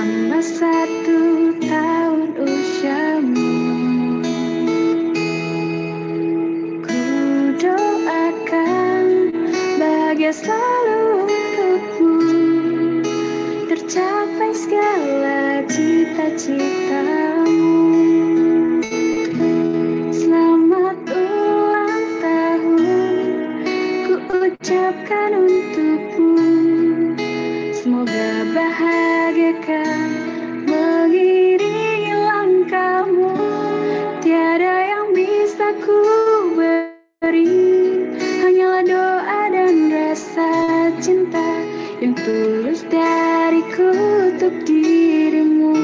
Bertambah 1 tahun usiamu, ku doakan bahagia selalu untukmu, tercapai segala cita-citamu. Selamat ulang tahun ku ucapkan untukmu, semoga bahagiakan mengiringi langkahmu. Tiada yang bisa ku beri, hanyalah doa dan rasa cinta yang tulus dariku untuk dirimu.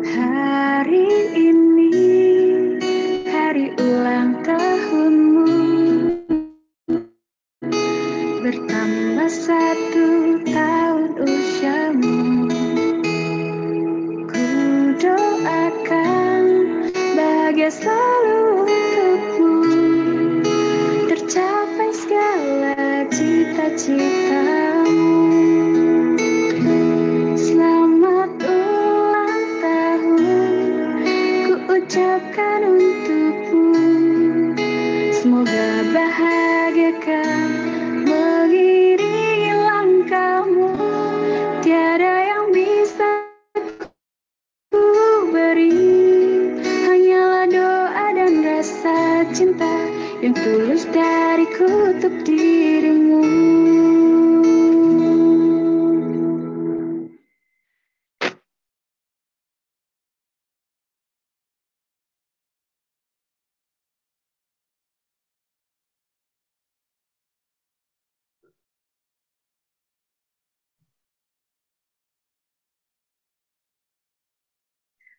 Hari ini hari ulang tahunmu, bertambah 1 tahun usiamu, ku doakan bahagia selalu untukmu, tercapai segala cita-citamu. Selamat ulang tahun ku ucapkan untukmu, semoga bahagiakan mengiringi langkahmu. Tiada yang bisa ku beri, hanyalah doa dan rasa cinta yang tulus dariku untuk dirimu.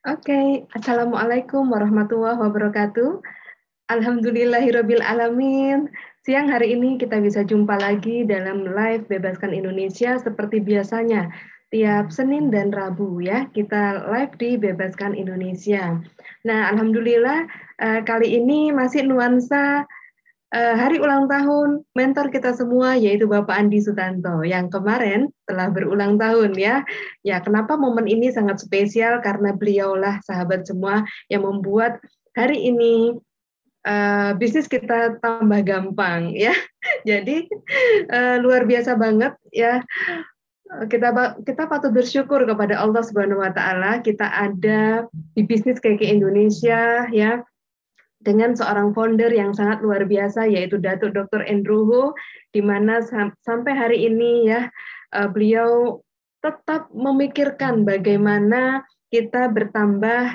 Oke, Assalamualaikum warahmatullahi wabarakatuh. Alhamdulillahirabbil alamin. Siang hari ini kita bisa jumpa lagi dalam live Bebaskan Indonesia seperti biasanya. Tiap Senin dan Rabu ya, kita live di Bebaskan Indonesia. Nah, alhamdulillah kali ini masih nuansa hari ulang tahun mentor kita semua, yaitu Bapak Andi Sutanto yang kemarin telah berulang tahun ya. Ya, kenapa momen ini sangat spesial? Karena beliaulah sahabat semua yang membuat hari ini bisnis kita tambah gampang ya. Jadi luar biasa banget ya. Kita patut bersyukur kepada Allah Subhanahu Wa Taala. Kita ada di bisnis KK Indonesia ya, dengan seorang founder yang sangat luar biasa, yaitu Datuk Dr. Andrew Ho, di mana sampai hari ini ya beliau tetap memikirkan bagaimana kita bertambah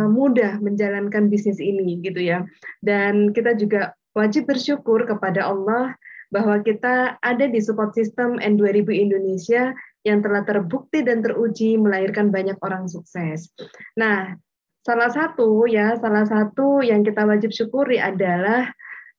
mudah menjalankan bisnis ini gitu ya. Dan kita juga wajib bersyukur kepada Allah bahwa kita ada di support system N2000 Indonesia yang telah terbukti dan teruji melahirkan banyak orang sukses. Nah, salah satu yang kita wajib syukuri adalah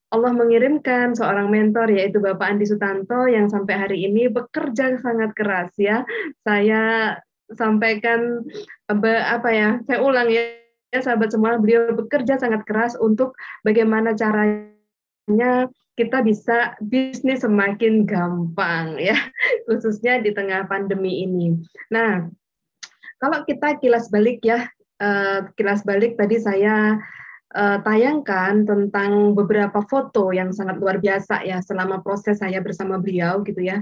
Allah mengirimkan seorang mentor, yaitu Bapak Andi Sutanto, yang sampai hari ini bekerja sangat keras ya. Saya sampaikan saya ulang ya sahabat semua, beliau bekerja sangat keras untuk bagaimana caranya kita bisa bisnis semakin gampang ya, khususnya di tengah pandemi ini. Nah, kalau kita kilas balik tadi saya tayangkan tentang beberapa foto yang sangat luar biasa ya selama proses saya bersama beliau gitu ya.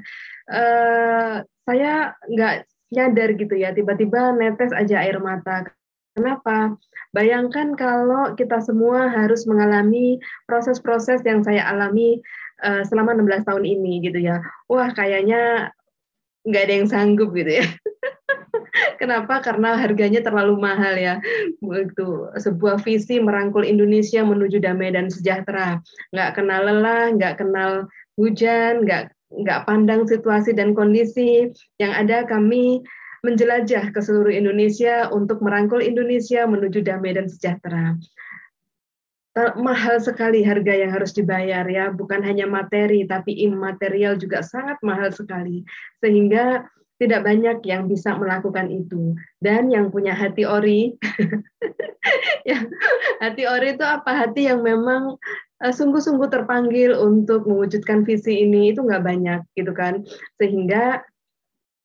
Saya nggak nyadar gitu ya, tiba-tiba netes aja air mata. Kenapa? Bayangkan kalau kita semua harus mengalami proses-proses yang saya alami selama 16 tahun ini gitu ya. Wah, kayaknya nggak ada yang sanggup gitu ya. Kenapa? Karena harganya terlalu mahal ya. Begitu, sebuah visi merangkul Indonesia menuju damai dan sejahtera. Nggak kenal lelah, nggak kenal hujan, nggak pandang situasi dan kondisi. Yang ada kami menjelajah ke seluruh Indonesia untuk merangkul Indonesia menuju damai dan sejahtera. Mahal sekali harga yang harus dibayar ya, bukan hanya materi tapi imaterial juga sangat mahal sekali. Sehingga tidak banyak yang bisa melakukan itu. Dan yang punya hati ori, ya, hati ori itu apa? Hati yang memang sungguh-sungguh terpanggil untuk mewujudkan visi ini itu nggak banyak gitu kan. Sehingga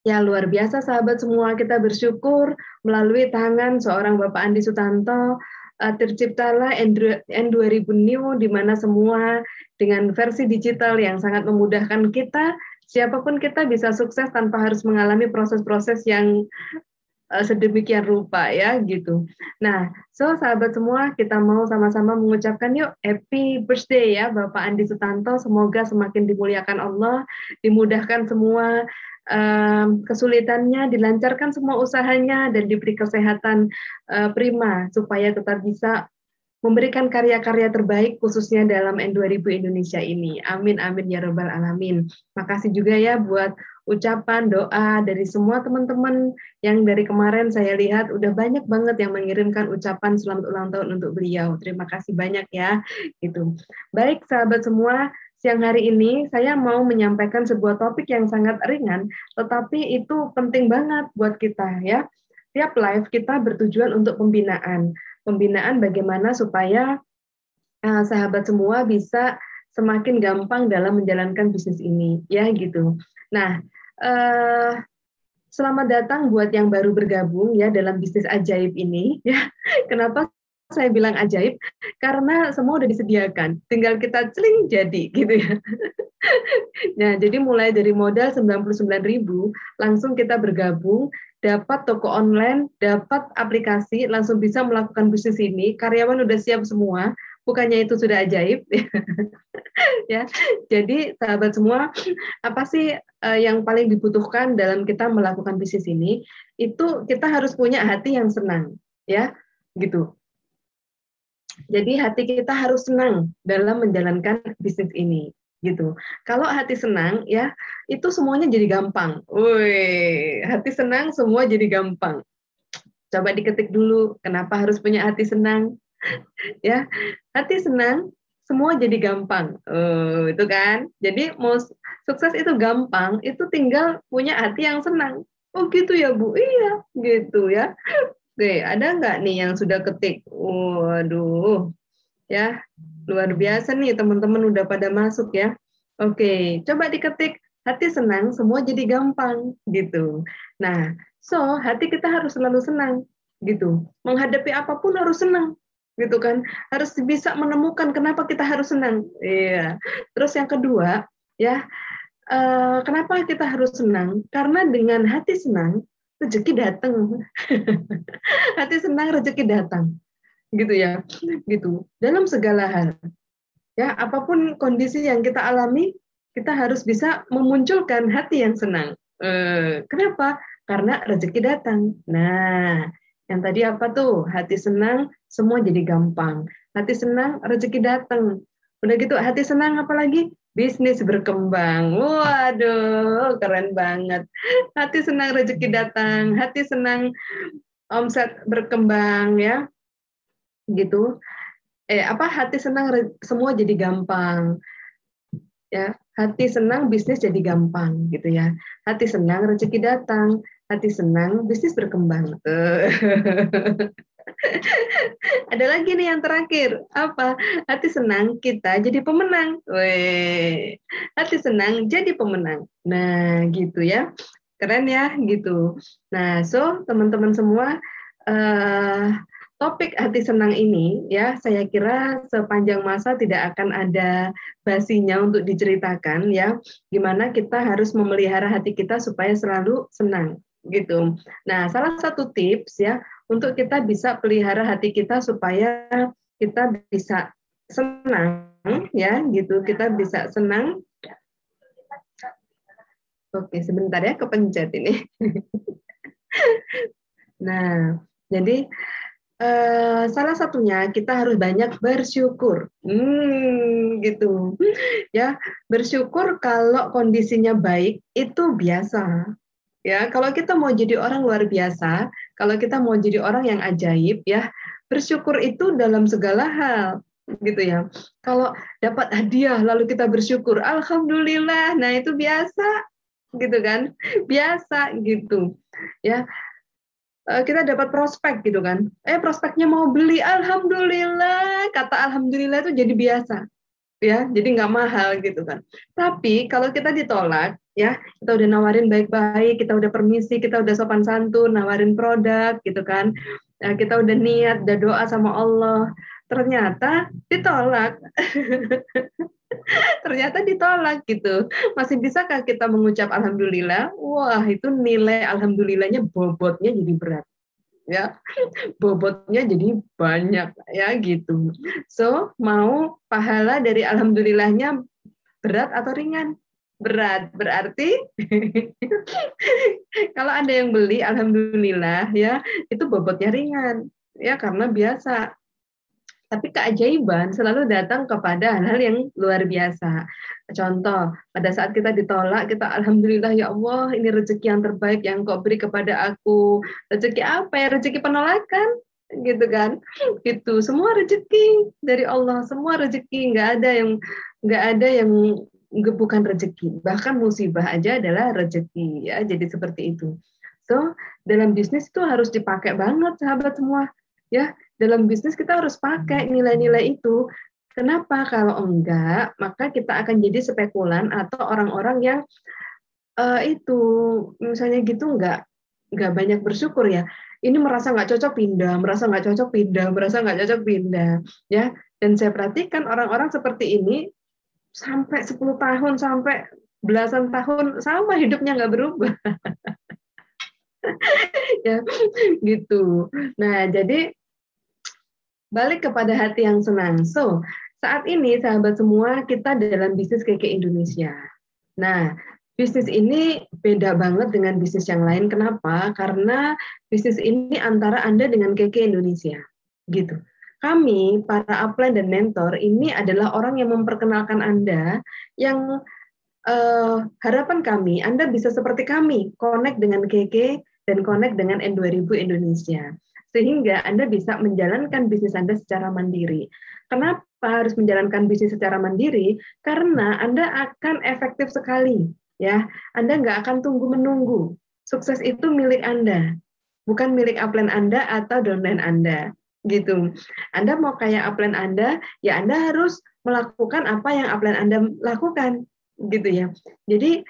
ya luar biasa sahabat semua, kita bersyukur melalui tangan seorang Bapak Andi Sutanto terciptalah N2000 New di mana semua dengan versi digital yang sangat memudahkan kita, siapapun kita bisa sukses tanpa harus mengalami proses-proses yang sedemikian rupa ya gitu. Nah, so sahabat semua, kita mau sama-sama mengucapkan yuk happy birthday ya Bapak Andi Sutanto, semoga semakin dimuliakan Allah, dimudahkan semua kesulitannya, dilancarkan semua usahanya, dan diberi kesehatan prima supaya tetap bisa memberikan karya-karya terbaik khususnya dalam N2000 Indonesia ini. Amin, amin ya rabbal alamin. Makasih juga ya buat ucapan doa dari semua teman-teman yang dari kemarin saya lihat udah banyak banget yang mengirimkan ucapan selamat ulang tahun untuk beliau. Terima kasih banyak ya. Gitu. Baik sahabat semua, siang hari ini saya mau menyampaikan sebuah topik yang sangat ringan, tetapi itu penting banget buat kita ya. Tiap live kita bertujuan untuk pembinaan bagaimana supaya sahabat semua bisa semakin gampang dalam menjalankan bisnis ini, ya gitu. Nah, selamat datang buat yang baru bergabung ya dalam bisnis ajaib ini. Ya, kenapa saya bilang ajaib? Karena semua udah disediakan, tinggal kita celing jadi, gitu ya. Nah, jadi mulai dari modal 99.000, langsung kita bergabung, dapat toko online, dapat aplikasi, langsung bisa melakukan bisnis ini, karyawan udah siap semua, bukannya itu sudah ajaib? Ya, jadi sahabat semua, apa sih yang paling dibutuhkan dalam kita melakukan bisnis ini? Itu kita harus punya hati yang senang, ya, gitu. Jadi hati kita harus senang dalam menjalankan bisnis ini, gitu. Kalau hati senang, ya, itu semuanya jadi gampang. Wih, hati senang semua jadi gampang. Coba diketik dulu, kenapa harus punya hati senang? Ya, hati senang, semua jadi gampang. Itu kan. Jadi mau sukses itu gampang, itu tinggal punya hati yang senang. Oh gitu ya Bu, iya gitu ya. Oke, ada nggak nih yang sudah ketik? Waduh, ya luar biasa nih teman-teman udah pada masuk ya. Oke, coba diketik hati senang, semua jadi gampang gitu. Nah, so hati kita harus selalu senang gitu. Menghadapi apapun harus senang gitu kan. Harus bisa menemukan kenapa kita harus senang. Iya. Terus yang kedua, ya, kenapa kita harus senang? Karena dengan hati senang, rezeki datang. Hati senang, rezeki datang. Gitu ya. Gitu. Dalam segala hal. Ya, apapun kondisi yang kita alami, kita harus bisa memunculkan hati yang senang. Kenapa? Karena rezeki datang. Nah, yang tadi apa tuh? Hati senang, semua jadi gampang. Hati senang, rezeki datang. Udah gitu, hati senang apalagi? Bisnis berkembang. Waduh, keren banget. Hati senang, rezeki datang. Hati senang, omset berkembang ya. Gitu. Hati senang, semua jadi gampang. Ya, hati senang bisnis jadi gampang gitu ya. Hati senang rezeki datang, hati senang bisnis berkembang. Ada lagi nih yang terakhir, apa? Hati senang kita jadi pemenang. Weh. Hati senang jadi pemenang. Nah, gitu ya. Keren ya gitu. Nah, so teman-teman semua eh topik hati senang ini ya saya kira sepanjang masa tidak akan ada basinya untuk diceritakan ya gimana kita harus memelihara hati kita supaya selalu senang gitu. Nah, salah satu tips ya untuk kita bisa pelihara hati kita supaya kita bisa senang ya gitu. Kita bisa senang. Oke, sebentar ya kepencet ini. Nah, jadi salah satunya kita harus banyak bersyukur, gitu, ya bersyukur kalau kondisinya baik itu biasa, ya kalau kita mau jadi orang luar biasa, kalau kita mau jadi orang yang ajaib, ya bersyukur itu dalam segala hal, gitu ya. Kalau dapat hadiah lalu kita bersyukur, alhamdulillah, nah itu biasa, gitu kan, biasa gitu ya. Kita dapat prospek gitu kan, prospeknya mau beli, alhamdulillah, kata alhamdulillah itu jadi biasa ya, jadi nggak mahal gitu kan. Tapi kalau kita ditolak ya, kita udah nawarin baik-baik, kita udah permisi, kita udah sopan santun nawarin produk gitu kan, kita udah niat, udah doa sama Allah, ternyata ditolak. Ternyata ditolak gitu. Masih bisakah kita mengucap alhamdulillah? Wah, itu nilai alhamdulillahnya bobotnya jadi berat ya. Bobotnya jadi banyak ya gitu. So, mau pahala dari alhamdulillahnya berat atau ringan? Berat. Berarti kalau ada yang beli alhamdulillah ya, itu bobotnya ringan ya, karena biasa. Tapi keajaiban selalu datang kepada hal-hal yang luar biasa. Contoh, pada saat kita ditolak, kita alhamdulillah ya Allah, ini rezeki yang terbaik yang Kau beri kepada aku. Rezeki apa ya? Rezeki penolakan, gitu kan? Gitu. Semua rezeki dari Allah, semua rezeki, nggak ada yang bukan rezeki. Bahkan musibah aja adalah rezeki ya. Jadi seperti itu. So, dalam bisnis itu harus dipakai banget sahabat semua. Ya, dalam bisnis kita harus pakai nilai-nilai itu. Kenapa? Kalau enggak, maka kita akan jadi spekulan atau orang-orang yang itu misalnya gitu enggak banyak bersyukur ya. Ini merasa nggak cocok pindah, merasa nggak cocok pindah, merasa nggak cocok pindah, ya. Dan saya perhatikan orang-orang seperti ini sampai 10 tahun, sampai belasan tahun sama hidupnya nggak berubah, ya gitu. Nah, jadi balik kepada hati yang senang. So, saat ini sahabat semua kita dalam bisnis KK Indonesia. Nah, bisnis ini beda banget dengan bisnis yang lain. Kenapa? Karena bisnis ini antara Anda dengan KK Indonesia. Gitu. Kami, para upline dan mentor, ini adalah orang yang memperkenalkan Anda, yang harapan kami, Anda bisa seperti kami, connect dengan KK dan connect dengan N2000 Indonesia. Sehingga Anda bisa menjalankan bisnis Anda secara mandiri. Kenapa harus menjalankan bisnis secara mandiri? Karena Anda akan efektif sekali. Ya, Anda nggak akan tunggu-menunggu. Sukses itu milik Anda, bukan milik upline Anda atau downline Anda. Gitu. Anda mau kayak upline Anda, ya Anda harus melakukan apa yang upline Anda lakukan. Gitu ya. Jadi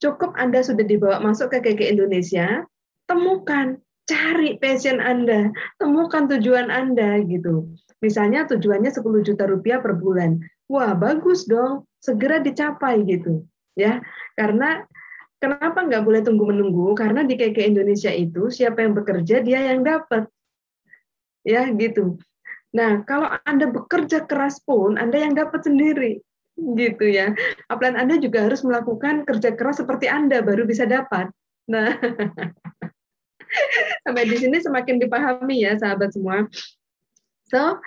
cukup Anda sudah dibawa masuk ke KK Indonesia, temukan, cari passion Anda, temukan tujuan Anda gitu. Misalnya tujuannya 10 juta rupiah per bulan. Wah, bagus dong, segera dicapai gitu. Ya, karena kenapa nggak boleh tunggu-menunggu? Karena di KK Indonesia itu siapa yang bekerja dia yang dapat. Ya, gitu. Nah, kalau Anda bekerja keras pun Anda yang dapat sendiri. Gitu ya. Upline Anda juga harus melakukan kerja keras seperti Anda baru bisa dapat. Nah, sampai di sini semakin dipahami ya sahabat semua. So,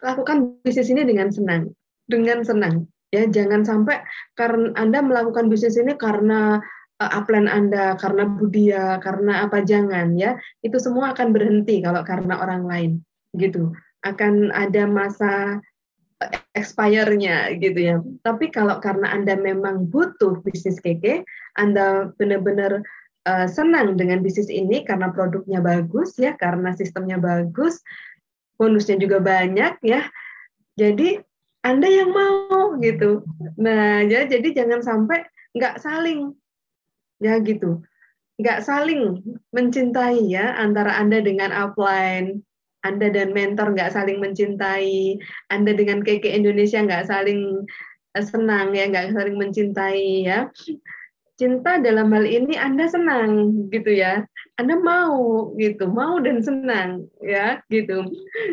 lakukan bisnis ini dengan senang. Dengan senang. Ya, jangan sampai karena Anda melakukan bisnis ini karena upline Anda, karena Budia, karena apa, jangan ya. Itu semua akan berhenti kalau karena orang lain. Gitu. Akan ada masa expire-nya gitu ya. Tapi kalau karena Anda memang butuh bisnis KK, Anda benar-benar senang dengan bisnis ini karena produknya bagus ya, karena sistemnya bagus, bonusnya juga banyak ya. Jadi Anda yang mau gitu. Nah, ya jadi jangan sampai nggak saling ya gitu. Nggak saling mencintai ya antara Anda dengan upline, Anda dan mentor nggak saling mencintai, Anda dengan KK Indonesia nggak saling senang ya, nggak saling mencintai ya. Cinta dalam hal ini Anda senang gitu ya, Anda mau gitu, mau dan senang ya gitu,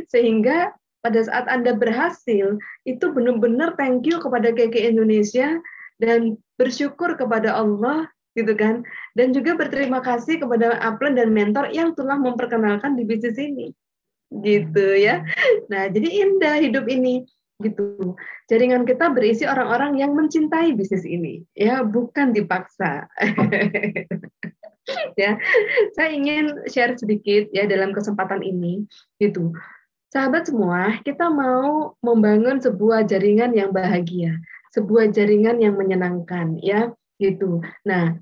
sehingga pada saat Anda berhasil itu benar-benar thank you kepada KK Indonesia dan bersyukur kepada Allah gitu kan, dan juga berterima kasih kepada upline dan mentor yang telah memperkenalkan di bisnis ini gitu ya. Nah, jadi indah hidup ini gitu. Jaringan kita berisi orang-orang yang mencintai bisnis ini, ya, bukan dipaksa. Ya, saya ingin share sedikit ya dalam kesempatan ini, gitu. Sahabat semua, kita mau membangun sebuah jaringan yang bahagia, sebuah jaringan yang menyenangkan, ya. gitu. Nah,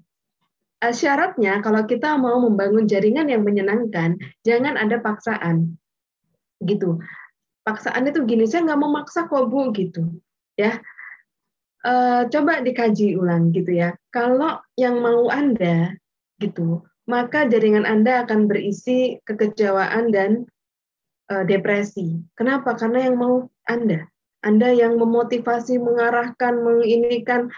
syaratnya kalau kita mau membangun jaringan yang menyenangkan, jangan ada paksaan, gitu. Paksaan itu gini, saya nggak mau maksa kok Bu, gitu. Ya, coba dikaji ulang gitu ya. Kalau yang mau Anda, gitu, maka jaringan Anda akan berisi kekecewaan dan depresi. Kenapa? Karena yang mau Anda. Anda yang memotivasi, mengarahkan, menginikan,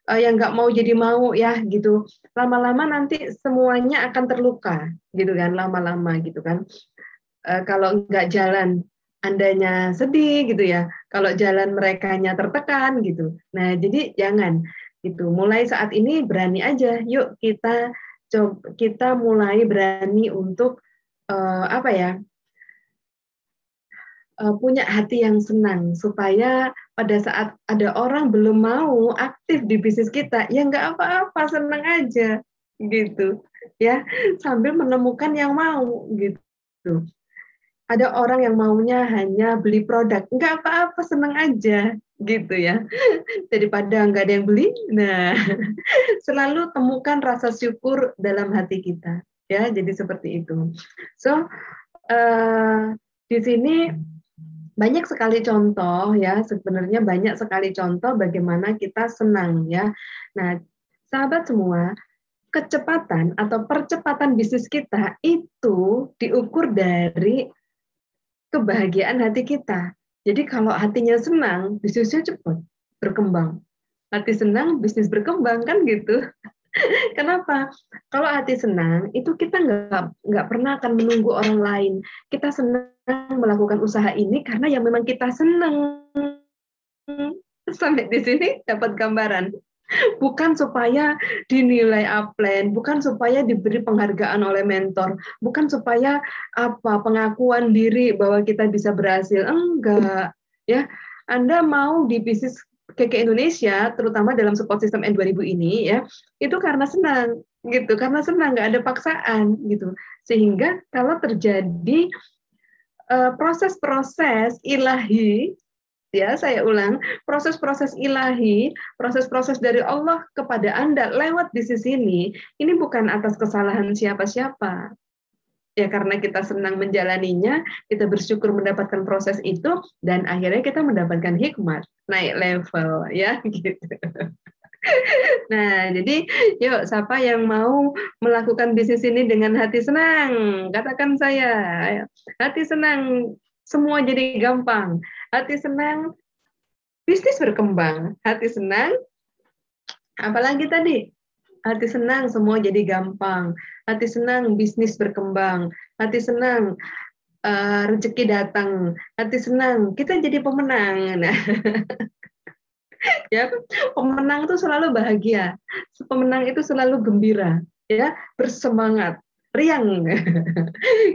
yang nggak mau jadi mau ya gitu. Lama-lama nanti semuanya akan terluka gitu kan, lama-lama gitu kan. Kalau nggak jalan, Andanya sedih gitu ya. Kalau jalan merekanya tertekan gitu. Nah, jadi jangan gitu. Mulai saat ini berani aja. Yuk kita mulai berani untuk apa ya? Punya hati yang senang supaya pada saat ada orang belum mau aktif di bisnis kita, ya nggak apa-apa, senang aja gitu ya, sambil menemukan yang mau gitu. Ada orang yang maunya hanya beli produk, nggak apa-apa, senang aja gitu ya, daripada nggak ada yang beli. Nah, selalu temukan rasa syukur dalam hati kita ya, jadi seperti itu. So di sini banyak sekali contoh ya, sebenarnya banyak sekali contoh bagaimana kita senang ya. Nah, sahabat semua, kecepatan atau percepatan bisnis kita itu diukur dari kebahagiaan hati kita. Jadi kalau hatinya senang, bisnisnya cepat berkembang. Hati senang, bisnis berkembang kan gitu. Kenapa? Kalau hati senang, itu kita nggak pernah akan menunggu orang lain. Kita senang melakukan usaha ini karena yang memang kita senang. Sampai di sini dapat gambaran. Bukan supaya dinilai upline, bukan supaya diberi penghargaan oleh mentor, bukan supaya apa pengakuan diri bahwa kita bisa berhasil. Enggak, ya. Anda mau di bisnis KK Indonesia, terutama dalam support system N2000 ini ya, itu karena senang gitu, karena senang, nggak ada paksaan gitu. Sehingga kalau terjadi proses-proses ilahi, ya saya ulang, proses-proses ilahi, proses-proses dari Allah kepada Anda lewat bisnis ini bukan atas kesalahan siapa-siapa. Ya karena kita senang menjalaninya, kita bersyukur mendapatkan proses itu, dan akhirnya kita mendapatkan hikmat, naik level, ya gitu. Nah, jadi yuk, siapa yang mau melakukan bisnis ini dengan hati senang? Katakan saya, ayo. Hati senang, semua jadi gampang. Hati senang, bisnis berkembang. Hati senang, apalagi tadi? Hati senang, semua jadi gampang. Hati senang, bisnis berkembang. Hati senang, rezeki datang. Hati senang, kita jadi pemenang. Nah, ya, pemenang itu selalu bahagia. Pemenang itu selalu gembira, ya, bersemangat, riang,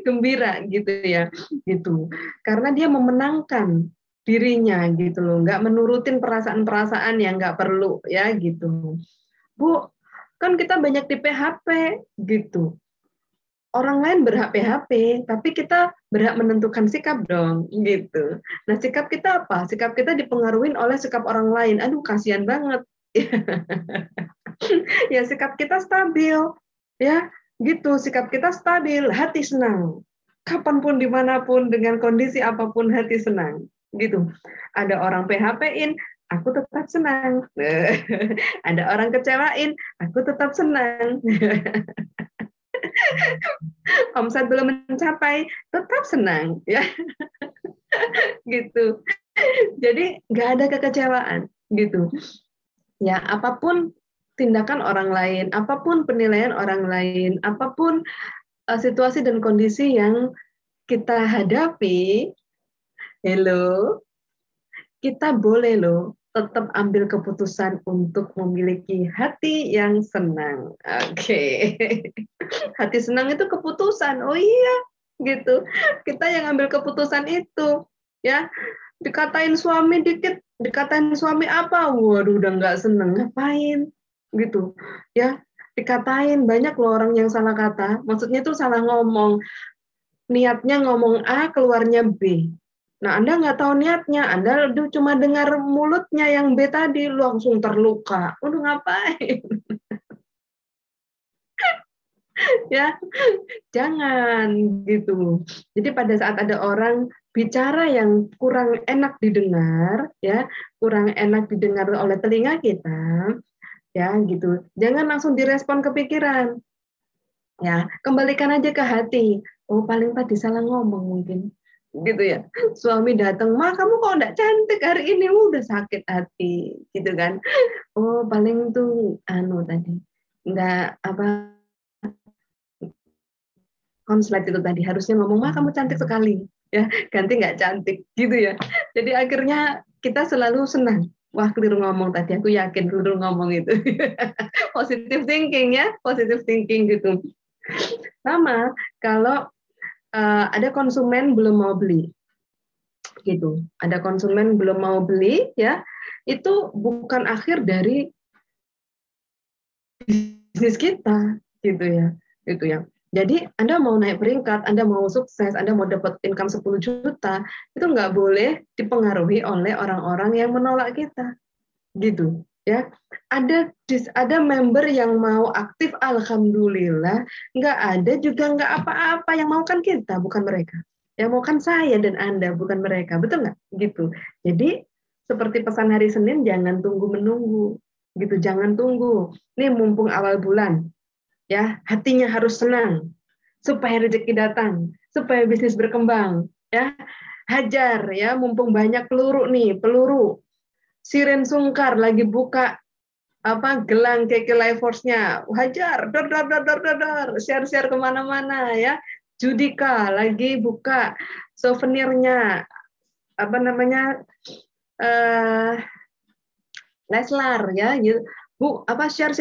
gembira gitu ya, gitu. Karena dia memenangkan dirinya gitu loh, nggak menurutin perasaan-perasaan yang nggak perlu ya gitu. Bu, kan kita banyak di PHP gitu. Orang lain berhak PHP, tapi kita berhak menentukan sikap dong, gitu. Nah, sikap kita apa? Sikap kita dipengaruhi oleh sikap orang lain. Aduh, kasihan banget. Ya, sikap kita stabil, ya, gitu. Sikap kita stabil, hati senang. Kapanpun, dimanapun, dengan kondisi apapun, hati senang, gitu. Ada orang PHP-in, aku tetap senang. Ada orang kecewain, aku tetap senang. Omset belum mencapai, tetap senang, ya, gitu. Jadi nggak ada kekecewaan, gitu. Ya, apapun tindakan orang lain, apapun penilaian orang lain, apapun situasi dan kondisi yang kita hadapi, hello, kita boleh loh tetap ambil keputusan untuk memiliki hati yang senang. Oke. Hati senang itu keputusan. Oh iya, gitu. Kita yang ambil keputusan itu, ya. Dikatain suami dikit, dikatain suami apa? Waduh, udah nggak seneng. Ngapain? Gitu. Ya, dikatain banyak loh orang yang salah kata. Maksudnya itu salah ngomong. Niatnya ngomong A, keluarnya B. Nah, Anda nggak tahu niatnya, Anda cuma dengar mulutnya yang B tadi, langsung terluka. Udah ngapain? Ya, jangan gitu. Jadi pada saat ada orang bicara yang kurang enak didengar, ya, kurang enak didengar oleh telinga kita, ya gitu. Jangan langsung direspon ke pikiran, ya. Kembalikan aja ke hati. Oh, paling tadi salah ngomong mungkin, gitu ya. Suami datang, "Ma, kamu kok enggak cantik hari ini?" Udah sakit hati, gitu kan. Oh, paling tuh anu tadi enggak apa konslet itu tadi harusnya ngomong, "Mah, kamu cantik sekali." Ya, ganti nggak cantik gitu ya. Jadi akhirnya kita selalu senang. Wah, keliru ngomong tadi, aku yakin keliru ngomong itu. Positive thinking ya, positive thinking gitu. Sama kalau ada konsumen belum mau beli gitu. Ada konsumen belum mau beli ya, itu bukan akhir dari bisnis kita gitu ya. Gitu ya. Jadi Anda mau naik peringkat, Anda mau sukses, Anda mau dapat income 10 juta, itu nggak boleh dipengaruhi oleh orang-orang yang menolak kita. Gitu ya. Ada member yang mau aktif, alhamdulillah, nggak ada juga nggak apa-apa, yang mau kan kita bukan mereka, yang mau kan saya dan Anda bukan mereka, betul nggak gitu. Jadi seperti pesan hari Senin, jangan tunggu menunggu gitu, jangan tunggu nih mumpung awal bulan ya, hatinya harus senang supaya rezeki datang, supaya bisnis berkembang ya. Hajar ya, mumpung banyak peluru nih, peluru Siren Sungkar lagi buka apa gelang KK Life Force-nya, hajar, dar, share kemana-mana ya. Judika lagi buka souvenirnya, apa namanya, eh, Leslar ya, gitu. Bu, apa share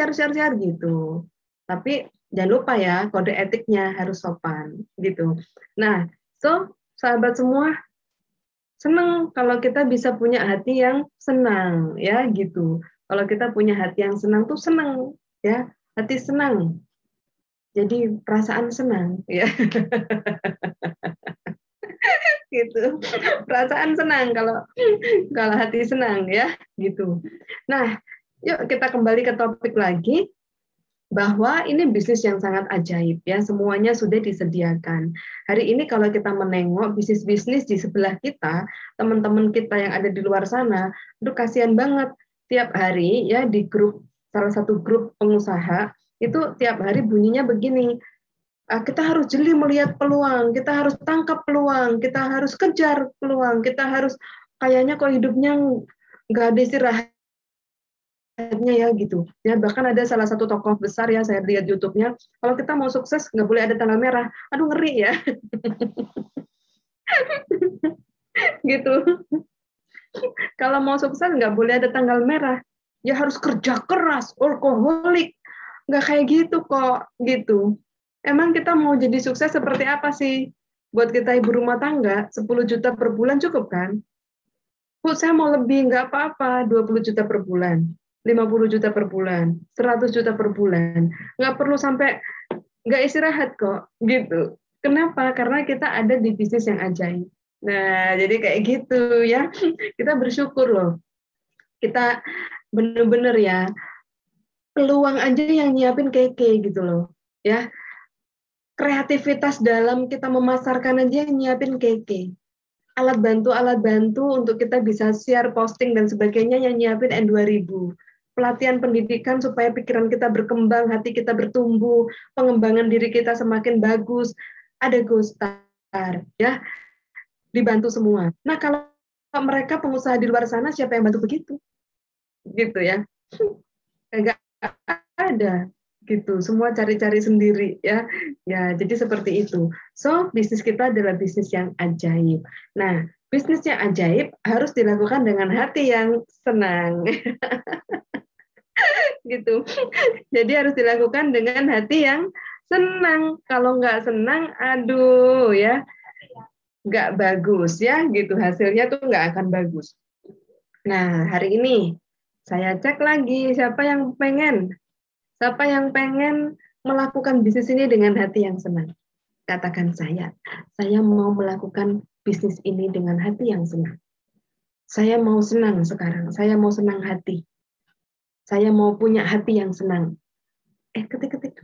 gitu. Tapi jangan lupa ya, kode etiknya harus sopan gitu. Nah, so sahabat semua, senang kalau kita bisa punya hati yang senang ya gitu. Kalau kita punya hati yang senang tuh senang ya, hati senang. Jadi perasaan senang ya gitu. Perasaan senang kalau kalau hati senang ya gitu. Nah, yuk kita kembali ke topik lagi, bahwa ini bisnis yang sangat ajaib ya, semuanya sudah disediakan. Hari ini kalau kita menengok bisnis-bisnis di sebelah kita, teman-teman kita yang ada di luar sana, itu kasihan banget. Tiap hari ya di grup, salah satu grup pengusaha, itu tiap hari bunyinya begini, kita harus jeli melihat peluang, kita harus tangkap peluang, kita harus kejar peluang, kita harus kayaknya kok hidupnya nggak ada istirahat ya gitu. Ya bahkan ada salah satu tokoh besar ya, saya lihat YouTube-nya, kalau kita mau sukses nggak boleh ada tanggal merah. Aduh ngeri ya gitu. Kalau mau sukses nggak boleh ada tanggal merah. Ya harus kerja keras, workaholic. Nggak kayak gitu kok gitu. Emang kita mau jadi sukses seperti apa sih? Buat kita ibu rumah tangga, 10 juta per bulan cukup kan? Bu, saya mau lebih, nggak apa-apa, 20 juta per bulan, 50 juta per bulan, 100 juta per bulan. Nggak perlu sampai nggak istirahat kok, gitu. Kenapa? Karena kita ada di bisnis yang ajaib. Nah, jadi kayak gitu ya. Kita bersyukur loh. Kita bener-bener ya, peluang aja yang nyiapin keke gitu loh. Ya, kreativitas dalam kita memasarkan aja yang nyiapin keke. Alat bantu untuk kita bisa share, posting, dan sebagainya yang nyiapin N2000. Pelatihan pendidikan supaya pikiran kita berkembang, hati kita bertumbuh, pengembangan diri kita semakin bagus. Ada Gostar, ya, dibantu semua. Nah, kalau mereka pengusaha di luar sana, siapa yang bantu begitu? Gitu ya. Enggak ada gitu, semua cari-cari sendiri ya. Ya, jadi seperti itu. So, bisnis kita adalah bisnis yang ajaib. Nah, bisnis yang ajaib harus dilakukan dengan hati yang senang. Gitu. Jadi harus dilakukan dengan hati yang senang. Kalau nggak senang, aduh ya, nggak bagus ya gitu. Hasilnya tuh nggak akan bagus. Nah, hari ini saya cek lagi siapa yang pengen melakukan bisnis ini dengan hati yang senang. Katakan saya mau melakukan bisnis ini dengan hati yang senang. Saya mau senang sekarang, saya mau senang hati. Saya mau punya hati yang senang. Ketik-ketik.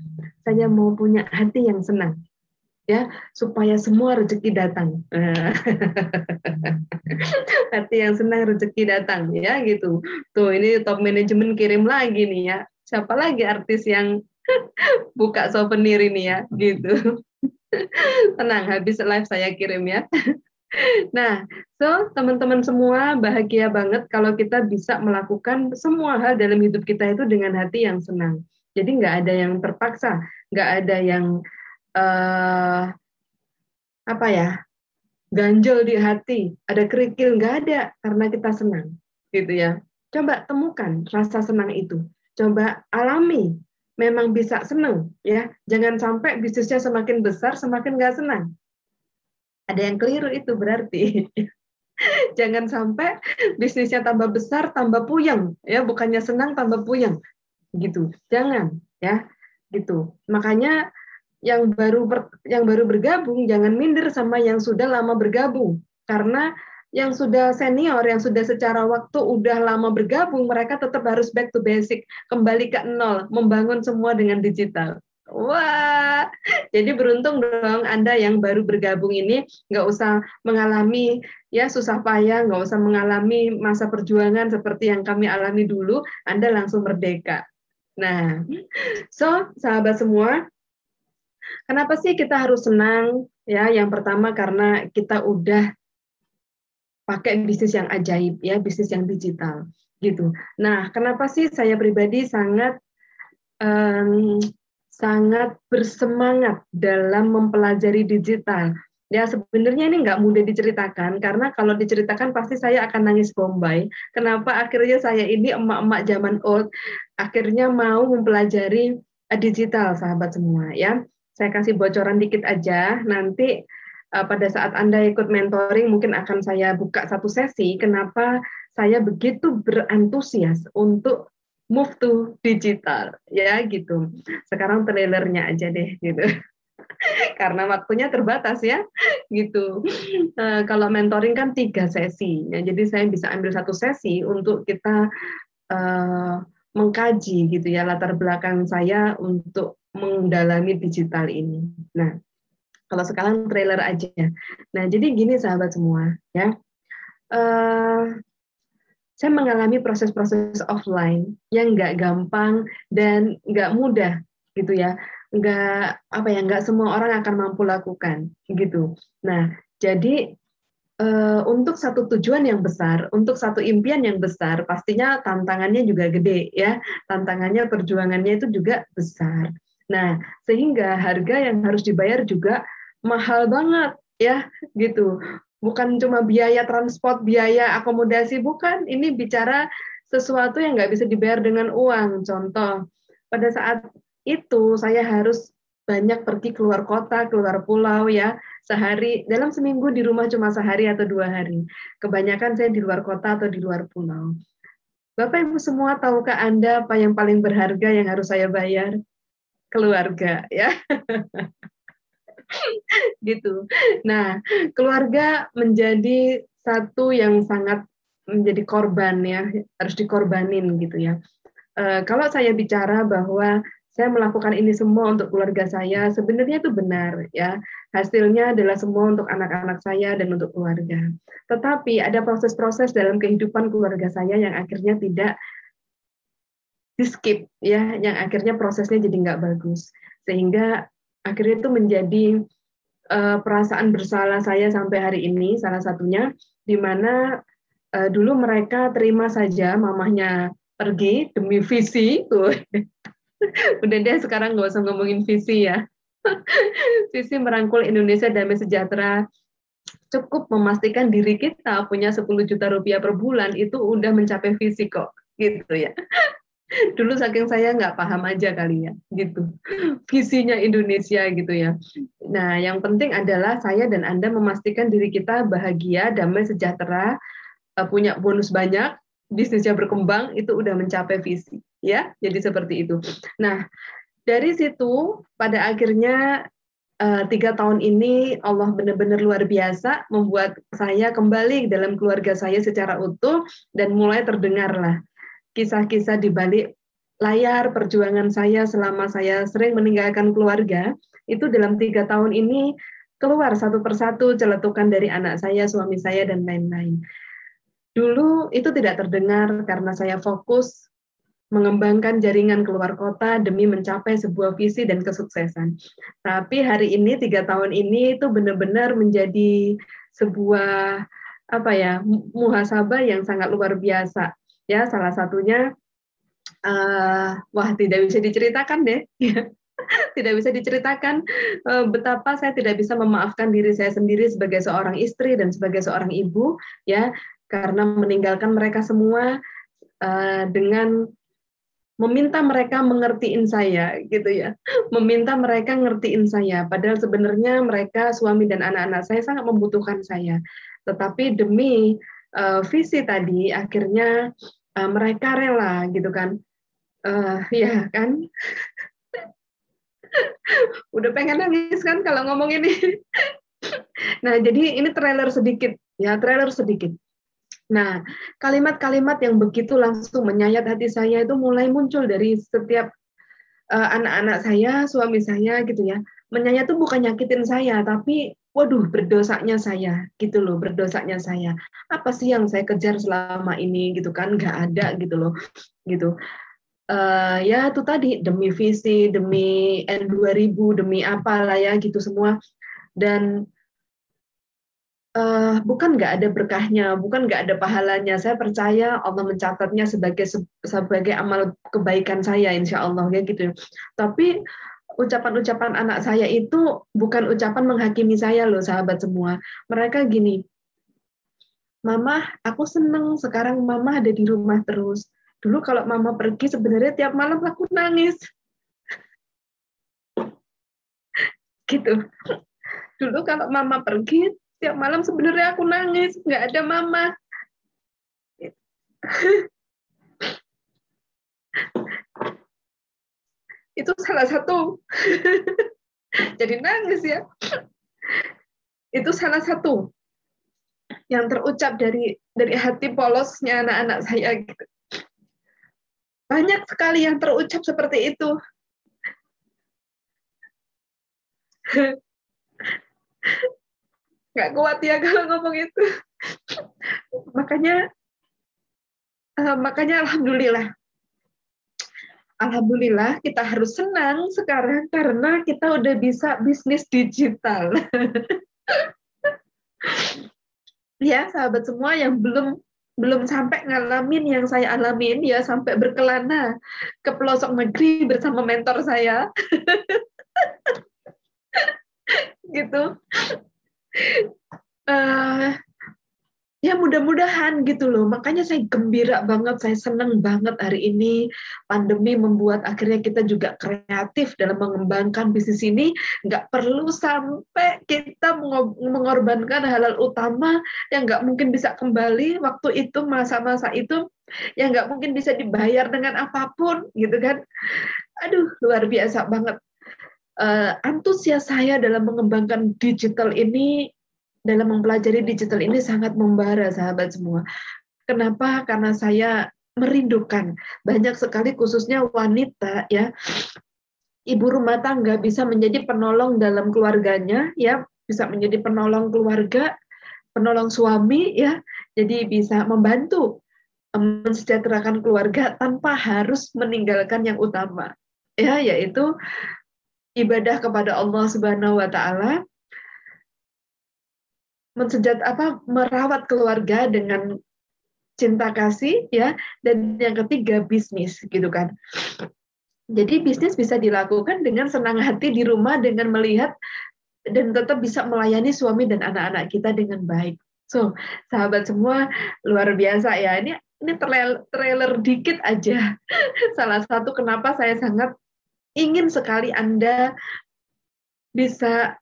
Saya mau punya hati yang senang. Ya, supaya semua rezeki datang. Hati yang senang rezeki datang, ya gitu. Tuh, ini top manajemen kirim lagi nih ya. Siapa lagi artis yang buka souvenir ini ya, gitu. Tenang, habis live saya kirim ya. Nah, so teman-teman semua bahagia banget kalau kita bisa melakukan semua hal dalam hidup kita itu dengan hati yang senang. Jadi nggak ada yang terpaksa, nggak ada yang apa ya, ganjel di hati, ada kerikil, nggak ada, karena kita senang, gitu ya. Coba temukan rasa senang itu, coba alami, memang bisa senang, ya. Jangan sampai bisnisnya semakin besar, semakin nggak senang. Ada yang keliru itu berarti. Jangan sampai bisnisnya tambah besar, tambah puyeng, ya. Bukannya senang, tambah puyeng, gitu. Jangan, ya, gitu. Makanya yang baru bergabung jangan minder sama yang sudah lama bergabung, karena yang sudah senior, yang sudah secara waktu udah lama bergabung, mereka tetap harus back to basic, kembali ke nol, membangun semua dengan digital. Wah, jadi beruntung dong Anda yang baru bergabung ini, nggak usah mengalami ya susah payah, nggak usah mengalami masa perjuangan seperti yang kami alami dulu, Anda langsung merdeka. Nah, so sahabat semua, kenapa sih kita harus senang? Ya, yang pertama karena kita udah pakai bisnis yang ajaib, ya, bisnis yang digital, gitu. Nah, kenapa sih saya pribadi sangat bersemangat dalam mempelajari digital? Ya, sebenarnya ini nggak mudah diceritakan, karena kalau diceritakan pasti saya akan nangis bombay. Kenapa akhirnya saya ini emak-emak zaman old, akhirnya mau mempelajari digital, sahabat semua, ya. Saya kasih bocoran dikit aja, nanti pada saat Anda ikut mentoring mungkin akan saya buka satu sesi, kenapa saya begitu berantusias untuk move to digital, ya gitu. Sekarang trailernya aja deh, gitu. Karena waktunya terbatas ya, gitu. Kalau mentoring kan 3 sesi, ya, jadi saya bisa ambil satu sesi untuk kita mengkaji gitu ya latar belakang saya untuk mendalami digital ini. Nah, kalau sekarang trailer aja. Nah, jadi gini sahabat semua, ya. Saya mengalami proses-proses offline yang nggak gampang dan nggak mudah, gitu ya. Nggak semua orang akan mampu lakukan, gitu. Nah, jadi untuk satu tujuan yang besar, untuk satu impian yang besar, pastinya tantangannya juga gede, ya. Tantangannya, perjuangannya itu juga besar. Nah, sehingga harga yang harus dibayar juga mahal banget, ya, gitu. Bukan cuma biaya transport, biaya akomodasi, bukan. Ini bicara sesuatu yang nggak bisa dibayar dengan uang. Contoh, pada saat itu saya harus banyak pergi keluar kota, keluar pulau, ya, sehari, dalam seminggu di rumah cuma sehari atau 2 hari. Kebanyakan saya di luar kota atau di luar pulau. Bapak Ibu semua, tahukah Anda apa yang paling berharga yang harus saya bayar? Keluarga, ya. Gitu. Nah, keluarga menjadi satu yang sangat menjadi korban, ya, harus dikorbanin gitu ya. Kalau saya bicara bahwa saya melakukan ini semua untuk keluarga saya, sebenarnya itu benar, ya. Hasilnya adalah semua untuk anak-anak saya dan untuk keluarga. Tetapi ada proses-proses dalam kehidupan keluarga saya yang akhirnya tidak di skip, ya, yang akhirnya prosesnya jadi nggak bagus, sehingga akhirnya itu menjadi perasaan bersalah saya sampai hari ini, salah satunya di mana dulu mereka terima saja mamahnya pergi demi visi, tuh. Udah deh sekarang nggak usah ngomongin visi ya. Visi merangkul Indonesia damai sejahtera, cukup memastikan diri kita punya 10 juta rupiah per bulan itu udah mencapai visi kok, gitu ya. Dulu saking saya nggak paham aja kali ya, gitu. Visinya Indonesia gitu ya. Nah, yang penting adalah saya dan Anda memastikan diri kita bahagia, damai, sejahtera, punya bonus banyak, bisnisnya berkembang, itu udah mencapai visi, ya. Jadi seperti itu. Nah, dari situ pada akhirnya 3 tahun ini Allah benar-benar luar biasa membuat saya kembali dalam keluarga saya secara utuh dan mulai terdengarlah kisah-kisah di balik layar perjuangan saya selama saya sering meninggalkan keluarga. Itu dalam 3 tahun ini keluar satu persatu celetukan dari anak saya, suami saya, dan lain-lain. Dulu itu tidak terdengar karena saya fokus mengembangkan jaringan keluar kota demi mencapai sebuah visi dan kesuksesan. Tapi hari ini 3 tahun ini itu benar-benar menjadi sebuah muhasabah yang sangat luar biasa. Ya, salah satunya tidak bisa diceritakan deh. Tidak bisa diceritakan betapa saya tidak bisa memaafkan diri saya sendiri sebagai seorang istri dan sebagai seorang ibu, ya, karena meninggalkan mereka semua dengan meminta mereka mengertiin saya, gitu ya. Meminta mereka ngertiin saya, padahal sebenarnya mereka, suami dan anak-anak saya, sangat membutuhkan saya. Tetapi demi visi tadi, akhirnya mereka rela, gitu kan. Ya kan, udah pengen nangis kan kalau ngomong ini. Nah, jadi ini trailer sedikit, ya, trailer sedikit. Nah, kalimat-kalimat yang begitu langsung menyayat hati saya itu mulai muncul dari setiap anak-anak saya, suami saya, gitu ya. Menyayat itu bukan nyakitin saya, tapi waduh, berdosanya saya, gitu loh, berdosanya saya. Apa sih yang saya kejar selama ini, gitu kan? Nggak ada, gitu loh, gitu. Ya itu tadi, demi visi, demi N2000, demi apalah ya, gitu semua. Dan bukan nggak ada berkahnya, bukan nggak ada pahalanya. Saya percaya Allah mencatatnya sebagai amal kebaikan saya, insya Allah ya gitu. Tapi ucapan-ucapan anak saya itu bukan ucapan menghakimi saya loh, sahabat semua. Mereka gini, Mama, aku seneng sekarang Mama ada di rumah terus. Dulu kalau Mama pergi sebenarnya tiap malam aku nangis. Gitu. Dulu kalau Mama pergi tiap malam sebenarnya aku nangis, nggak ada Mama. Itu salah satu. Jadi nangis ya. Itu salah satu yang terucap dari hati polosnya anak-anak saya. Gitu. Banyak sekali yang terucap seperti itu. Nggak kuat ya kalau ngomong itu. Makanya Alhamdulillah kita harus senang sekarang karena kita udah bisa bisnis digital. Ya, sahabat semua yang belum sampai ngalamin yang saya alamin, ya sampai berkelana ke pelosok negeri bersama mentor saya. Gitu. Ya mudah-mudahan gitu loh. Makanya saya gembira banget, saya senang banget hari ini pandemi membuat akhirnya kita juga kreatif dalam mengembangkan bisnis ini. Nggak perlu sampai kita mengorbankan hal-hal utama yang nggak mungkin bisa kembali waktu itu, masa-masa itu, yang nggak mungkin bisa dibayar dengan apapun gitu kan. Aduh, luar biasa banget. Antusias saya dalam mengembangkan digital ini, dalam mempelajari digital ini sangat membara, sahabat semua. Kenapa? Karena saya merindukan banyak sekali, khususnya wanita ya, ibu rumah tangga bisa menjadi penolong dalam keluarganya, ya, bisa menjadi penolong keluarga, penolong suami, ya, jadi bisa membantu mensejahterakan keluarga tanpa harus meninggalkan yang utama, ya, yaitu ibadah kepada Allah Subhanahu wa taala, merawat keluarga dengan cinta kasih, ya, dan yang ketiga bisnis, gitu kan. Jadi bisnis bisa dilakukan dengan senang hati di rumah dengan melihat dan tetap bisa melayani suami dan anak-anak kita dengan baik. So, sahabat semua, luar biasa ya. Ini trailer dikit aja. Salah satu kenapa saya sangat ingin sekali Anda bisa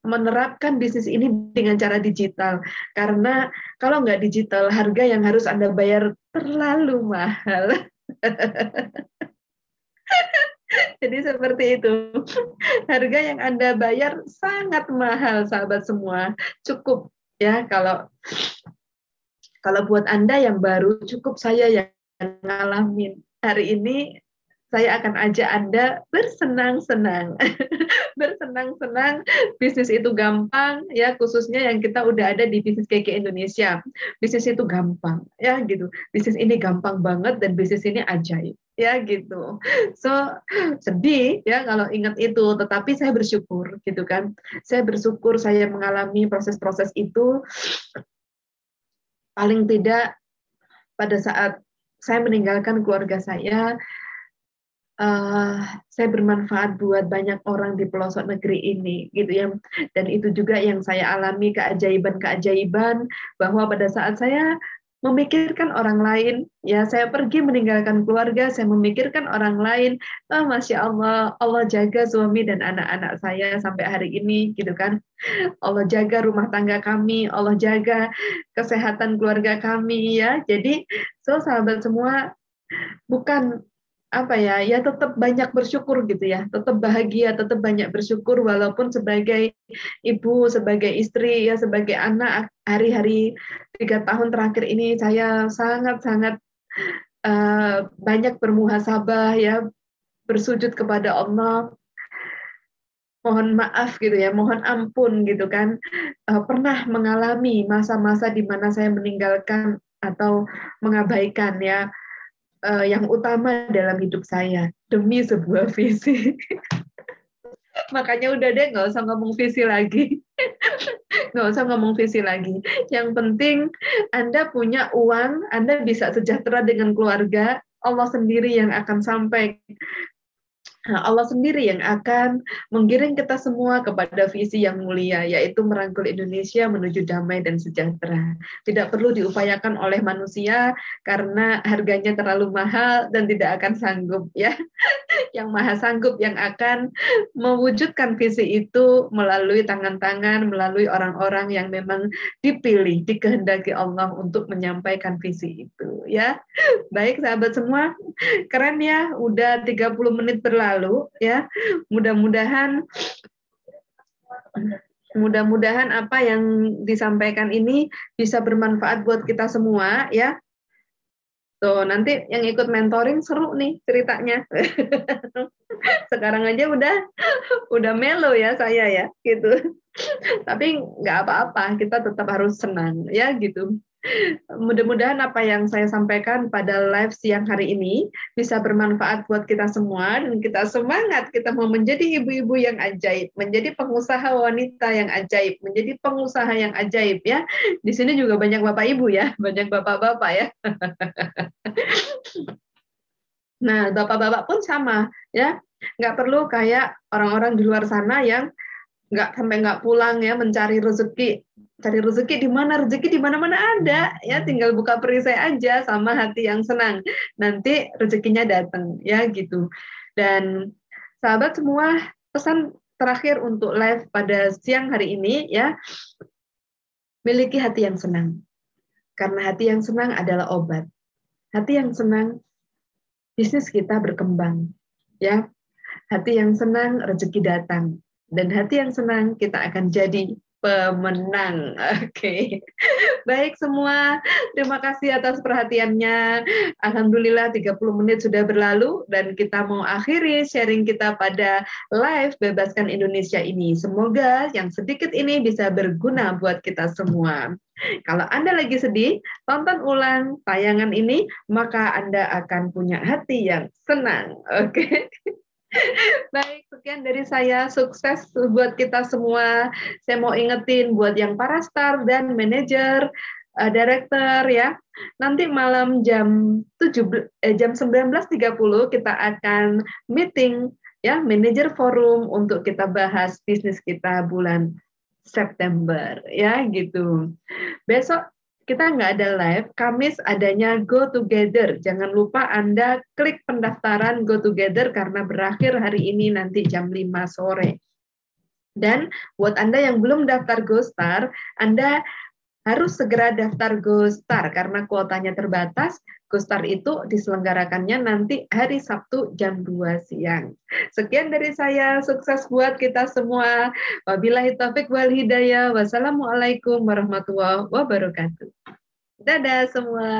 menerapkan bisnis ini dengan cara digital. Karena kalau nggak digital, harga yang harus Anda bayar terlalu mahal. Jadi seperti itu. Harga yang Anda bayar sangat mahal, sahabat semua. Cukup ya kalau buat Anda yang baru, cukup saya yang ngalamin. Hari ini saya akan ajak Anda bersenang-senang. Bersenang-senang, bisnis itu gampang ya, khususnya yang kita udah ada di bisnis KK Indonesia. Bisnis itu gampang ya gitu. Bisnis ini gampang banget dan bisnis ini ajaib ya gitu. So sedih ya kalau ingat itu, tetapi saya bersyukur gitu kan. Saya bersyukur saya mengalami proses-proses itu, paling tidak pada saat saya meninggalkan keluarga uh, saya bermanfaat buat banyak orang di pelosok negeri ini, gitu ya. Dan itu juga yang saya alami, keajaiban-keajaiban bahwa pada saat saya memikirkan orang lain, ya saya pergi meninggalkan keluarga, saya memikirkan orang lain, oh, Masya Allah, Allah jaga suami dan anak-anak saya sampai hari ini, gitu kan. Allah jaga rumah tangga kami, Allah jaga kesehatan keluarga kami, ya. Jadi, sahabat semua, bukan apa ya, ya tetap banyak bersyukur gitu ya, tetap bahagia, tetap banyak bersyukur walaupun sebagai ibu, sebagai istri, ya sebagai anak, hari-hari 3 tahun terakhir ini saya sangat-sangat banyak bermuhasabah ya, bersujud kepada Allah, mohon maaf gitu ya, mohon ampun gitu kan, pernah mengalami masa-masa di mana saya meninggalkan atau mengabaikan ya yang utama dalam hidup saya demi sebuah visi. Makanya udah deh, nggak usah ngomong visi lagi. Nggak usah ngomong visi lagi. Yang penting Anda punya uang, Anda bisa sejahtera dengan keluarga, Allah sendiri yang akan sampai. Nah, Allah sendiri yang akan menggiring kita semua kepada visi yang mulia, yaitu merangkul Indonesia menuju damai dan sejahtera. Tidak perlu diupayakan oleh manusia karena harganya terlalu mahal dan tidak akan sanggup ya. Yang maha sanggup yang akan mewujudkan visi itu melalui tangan-tangan, melalui orang-orang yang memang dipilih, dikehendaki Allah untuk menyampaikan visi itu ya. Baik sahabat semua, keren ya, udah 30 menit berlalu ya. Mudah-mudahan mudah-mudahan apa yang disampaikan ini bisa bermanfaat buat kita semua ya. Tuh, nanti yang ikut mentoring seru nih ceritanya. Sekarang aja udah melo ya saya ya, gitu. Tapi nggak apa-apa, kita tetap harus senang ya gitu. Mudah-mudahan apa yang saya sampaikan pada live siang hari ini bisa bermanfaat buat kita semua dan kita semangat, kita mau menjadi ibu-ibu yang ajaib, menjadi pengusaha wanita yang ajaib, menjadi pengusaha yang ajaib ya. Di sini juga banyak bapak ibu ya, banyak bapak-bapak ya. Nah, bapak-bapak pun sama ya. Nggak perlu kayak orang-orang di luar sana yang nggak pulang ya mencari rezeki. Cari rezeki di mana? Rezeki di mana-mana ada ya, tinggal buka perisai aja sama hati yang senang. Nanti rezekinya datang ya gitu. Dan sahabat semua, pesan terakhir untuk live pada siang hari ini ya, miliki hati yang senang. Karena hati yang senang adalah obat. Hati yang senang, bisnis kita berkembang ya. Hati yang senang, rezeki datang. Dan hati yang senang, kita akan jadi pemenang. Oke. Baik semua, terima kasih atas perhatiannya. Alhamdulillah 30 menit sudah berlalu dan kita mau akhiri sharing kita pada live Bebaskan Indonesia ini. Semoga yang sedikit ini bisa berguna buat kita semua. Kalau Anda lagi sedih, tonton ulang tayangan ini, maka Anda akan punya hati yang senang. Oke. Baik, sekian dari saya. Sukses buat kita semua. Saya mau ingetin buat yang para staff dan manajer, director ya. Nanti malam jam 19.30 kita akan meeting ya, manajer forum untuk kita bahas bisnis kita bulan September ya gitu. Besok kita nggak ada live, Kamis adanya Go Together. Jangan lupa Anda klik pendaftaran Go Together karena berakhir hari ini nanti jam 5 sore. Dan buat Anda yang belum daftar GoStar, Anda harus segera daftar GoStar karena kuotanya terbatas. GoStar itu diselenggarakannya nanti hari Sabtu jam 2 siang. Sekian dari saya, sukses buat kita semua. Wabillahi taufik wal hidayah. Wassalamualaikum warahmatullahi wabarakatuh. Dadah semua.